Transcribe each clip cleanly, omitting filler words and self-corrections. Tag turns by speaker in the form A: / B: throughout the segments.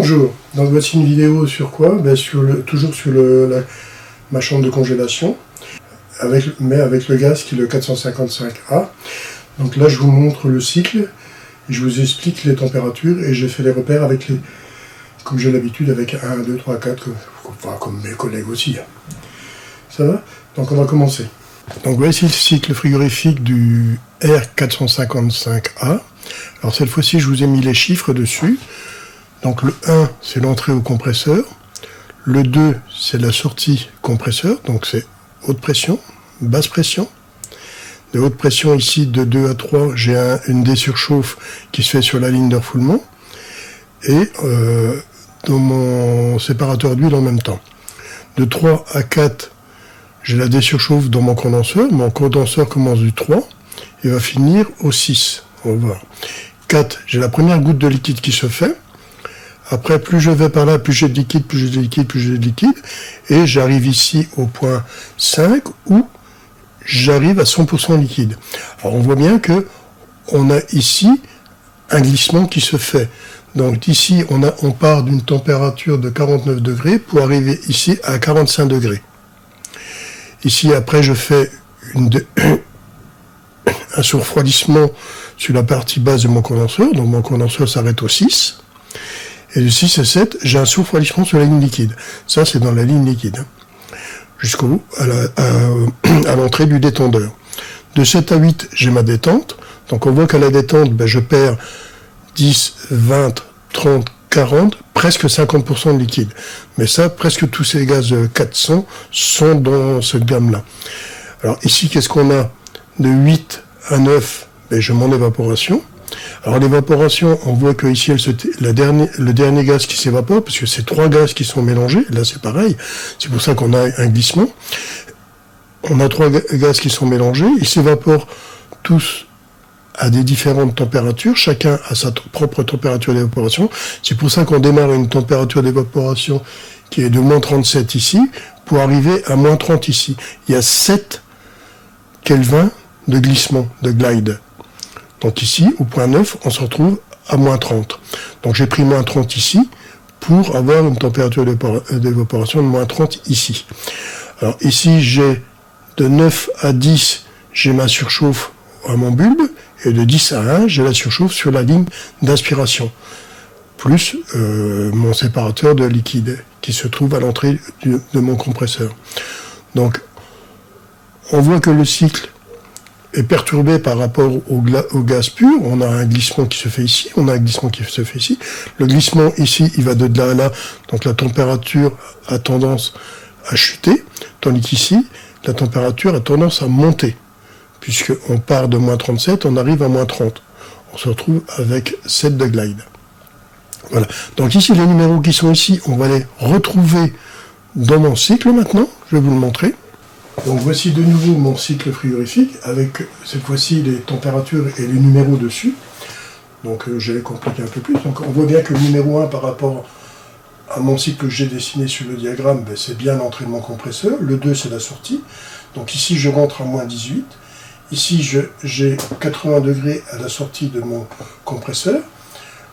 A: Bonjour, donc voici une vidéo sur quoi? Toujours sur ma chambre de congélation, mais avec le gaz qui est le 455A. Donc là je vous montre le cycle, et je vous explique les températures et j'ai fait les repères avec comme j'ai l'habitude avec 1, 2, 3, 4, enfin comme mes collègues aussi. Ça va? Donc on va commencer. Donc voici le cycle frigorifique du R455A. Alors cette fois-ci je vous ai mis les chiffres dessus. Donc le 1, c'est l'entrée au compresseur. Le 2, c'est la sortie compresseur. Donc c'est haute pression, basse pression. De haute pression ici, de 2 à 3, j'ai une désurchauffe qui se fait sur la ligne de refoulement. Et dans mon séparateur d'huile en même temps. De 3 à 4, j'ai la désurchauffe dans mon condenseur. Mon condenseur commence du 3 et va finir au 6. On va voir. 4, j'ai la première goutte de liquide qui se fait. Après, plus je vais par là, plus j'ai de liquide, plus j'ai de liquide, plus j'ai de liquide. Et j'arrive ici au point 5 où j'arrive à 100% liquide. Alors on voit bien que on a ici un glissement qui se fait. Donc ici, on part d'une température de 49 degrés pour arriver ici à 45 degrés. Ici, après, je fais un surrefroidissement sur la partie basse de mon condenseur. Donc mon condenseur s'arrête au 6. Et de 6 à 7, j'ai un surrefroidissement sur la ligne liquide. Ça, c'est dans la ligne liquide. Jusqu'au à l'entrée du détendeur. De 7 à 8, j'ai ma détente. Donc on voit qu'à la détente, je perds 10, 20, 30, 40, presque 50% de liquide. Mais ça, presque tous ces gaz 400 sont dans cette gamme-là. Alors ici, qu'est-ce qu'on a? De 8 à 9, je monte l'évaporation. Alors l'évaporation, on voit que ici le dernier gaz qui s'évapore, parce que c'est 3 gaz qui sont mélangés, là c'est pareil, c'est pour ça qu'on a un glissement. On a 3 gaz qui sont mélangés, ils s'évaporent tous à des différentes températures, chacun a sa propre température d'évaporation. C'est pour ça qu'on démarre une température d'évaporation qui est de moins 37 ici, pour arriver à moins 30 ici. Il y a 7 Kelvin de glissement, de glide. Donc ici, au point 9, on se retrouve à moins 30. Donc j'ai pris moins 30 ici pour avoir une température d'évaporation de moins 30 ici. Alors ici, j'ai de 9 à 10, j'ai ma surchauffe à mon bulbe, et de 10 à 1, j'ai la surchauffe sur la ligne d'aspiration, plus mon séparateur de liquide qui se trouve à l'entrée de mon compresseur. Donc on voit que le cycle est perturbé par rapport au gaz pur. On a un glissement qui se fait ici, on a un glissement qui se fait ici. Le glissement ici, il va de là à là, donc la température a tendance à chuter, tandis qu'ici, la température a tendance à monter, puisqu'on part de moins 37, on arrive à moins 30. On se retrouve avec 7 de glide. Voilà. Donc ici, les numéros qui sont ici, on va les retrouver dans mon cycle maintenant. Je vais vous le montrer. Donc voici de nouveau mon cycle frigorifique avec cette fois-ci les températures et les numéros dessus. Donc je vais compliquer un peu plus. Donc on voit bien que le numéro 1 par rapport à mon cycle que j'ai dessiné sur le diagramme, c'est bien l'entrée de mon compresseur. Le 2 c'est la sortie. Donc ici je rentre à moins 18. Ici j'ai 80 degrés à la sortie de mon compresseur.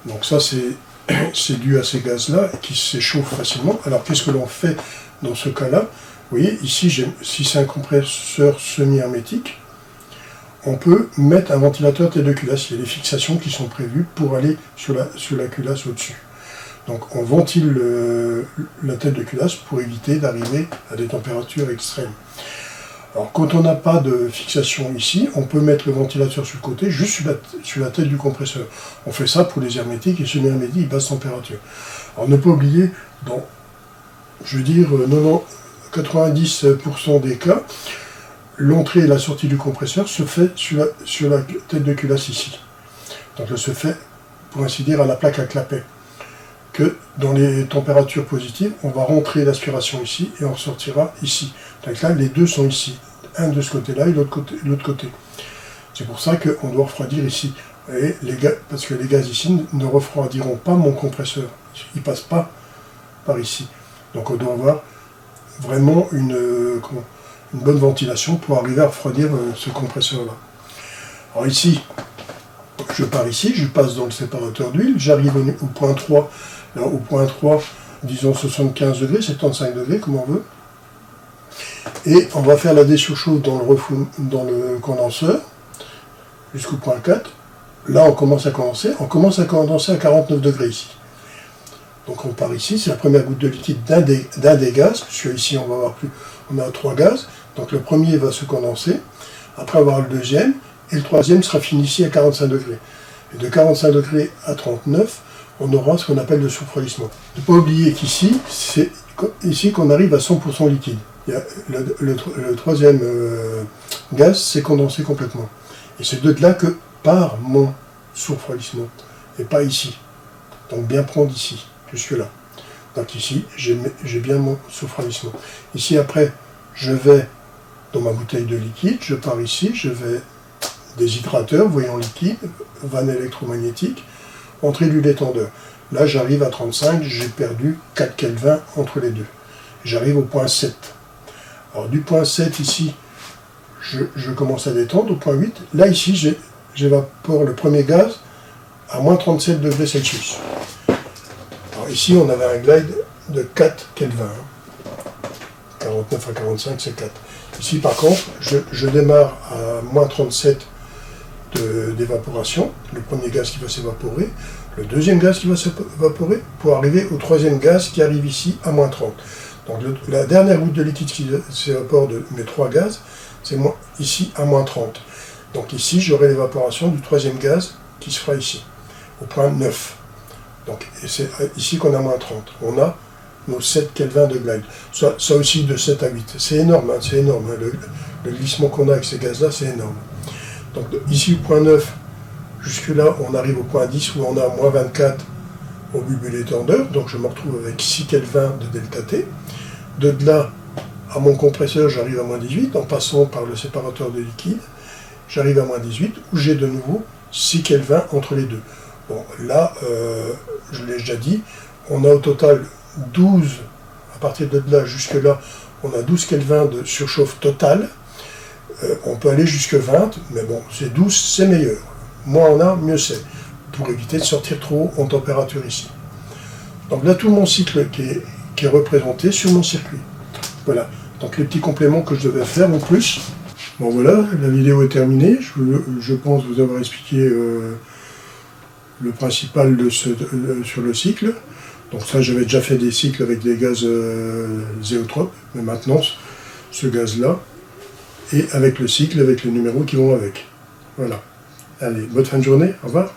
A: Donc ça c'est dû à ces gaz-là qui s'échauffent facilement. Alors qu'est-ce que l'on fait dans ce cas-là? Vous voyez, ici, si c'est un compresseur semi-hermétique, on peut mettre un ventilateur tête de culasse. Il y a des fixations qui sont prévues pour aller sur la culasse au-dessus. Donc on ventile la tête de culasse pour éviter d'arriver à des températures extrêmes. Alors quand on n'a pas de fixation ici, on peut mettre le ventilateur sur le côté, juste sur la tête du compresseur. On fait ça pour les hermétiques et semi-hermétiques, basse température. Alors ne pas oublier, dans, je veux dire, 90% des cas, l'entrée et la sortie du compresseur se fait sur la tête de culasse ici. Donc elle se fait, pour ainsi dire, à la plaque à clapet. Que dans les températures positives, on va rentrer l'aspiration ici et on ressortira ici. Donc là, les deux sont ici. Un de ce côté-là et l'autre côté. C'est pour ça qu'on doit refroidir ici. Et parce que les gaz ici ne refroidiront pas mon compresseur. Ils ne passent pas par ici. Donc on doit avoir vraiment une bonne ventilation pour arriver à refroidir ce compresseur-là. Alors ici, je pars ici, je passe dans le séparateur d'huile, j'arrive au point 3, Là, au point 3, disons 75 degrés, 75 degrés, comme on veut. Et on va faire la désurchauffe dans le condenseur, jusqu'au point 4. Là, on commence à condenser. On commence à condenser à 49 degrés ici. Donc on part ici, c'est la première goutte de liquide d'un des gaz, puisque ici on a 3 gaz. Donc le premier va se condenser, après avoir le deuxième, et le troisième sera fini ici à 45 degrés. Et de 45 degrés à 39, on aura ce qu'on appelle le refroidissement. Ne pas oublier qu'ici, c'est ici qu'on arrive à 100% liquide. Le troisième gaz s'est condensé complètement. Et c'est de là que part mon refroidissement, et pas ici. Donc bien prendre ici, jusque-là. Donc ici, j'ai bien mon refroidissement. Ici, après, je vais dans ma bouteille de liquide, je pars ici, je vais déshydrateur, voyant liquide, vanne électromagnétique, entrée du détendeur. Là, j'arrive à 35, j'ai perdu 4 Kelvin entre les deux. J'arrive au point 7. Alors du point 7 ici, je commence à détendre, au point 8. Là, ici, j'évapore le premier gaz à moins 37 degrés Celsius. Alors ici, on avait un glide de 4 Kelvin. 49 à 45, c'est 4. Ici, par contre, je démarre à moins 37 d'évaporation, le premier gaz qui va s'évaporer, le deuxième gaz qui va s'évaporer, pour arriver au troisième gaz qui arrive ici à moins 30. Donc la dernière goutte de liquide qui s'évapore de mes 3 gaz, c'est ici à moins 30. Donc ici, j'aurai l'évaporation du troisième gaz qui se fera ici, au point 9. Donc c'est ici qu'on a moins 30. On a nos 7 Kelvin de glide. Ça aussi de 7 à 8. C'est énorme, hein, c'est énorme. Hein, le glissement qu'on a avec ces gaz-là, c'est énorme. Donc ici, au point 9, jusque-là, on arrive au point 10 où on a moins 24 au bulbe détendeur. Donc je me retrouve avec 6 Kelvin de delta T. De là à mon compresseur, j'arrive à moins 18 en passant par le séparateur de liquide. J'arrive à moins 18 où j'ai de nouveau 6 Kelvin entre les deux. Bon, là, je l'ai déjà dit, on a au total 12, à partir de là jusque-là, on a 12 Kelvin de surchauffe totale. On peut aller jusque 20, mais bon, c'est 12, c'est meilleur. Moins on a, mieux c'est, pour éviter de sortir trop haut en température ici. Donc là, tout mon cycle qui est représenté sur mon circuit. Voilà, donc les petits compléments que je devais faire en plus. Bon voilà, la vidéo est terminée. Je pense vous avoir expliqué le principal sur le cycle. Donc ça, j'avais déjà fait des cycles avec des gaz zéotropes, mais maintenant, ce gaz-là, et avec le cycle, avec les numéros qui vont avec. Voilà. Allez, bonne fin de journée, au revoir.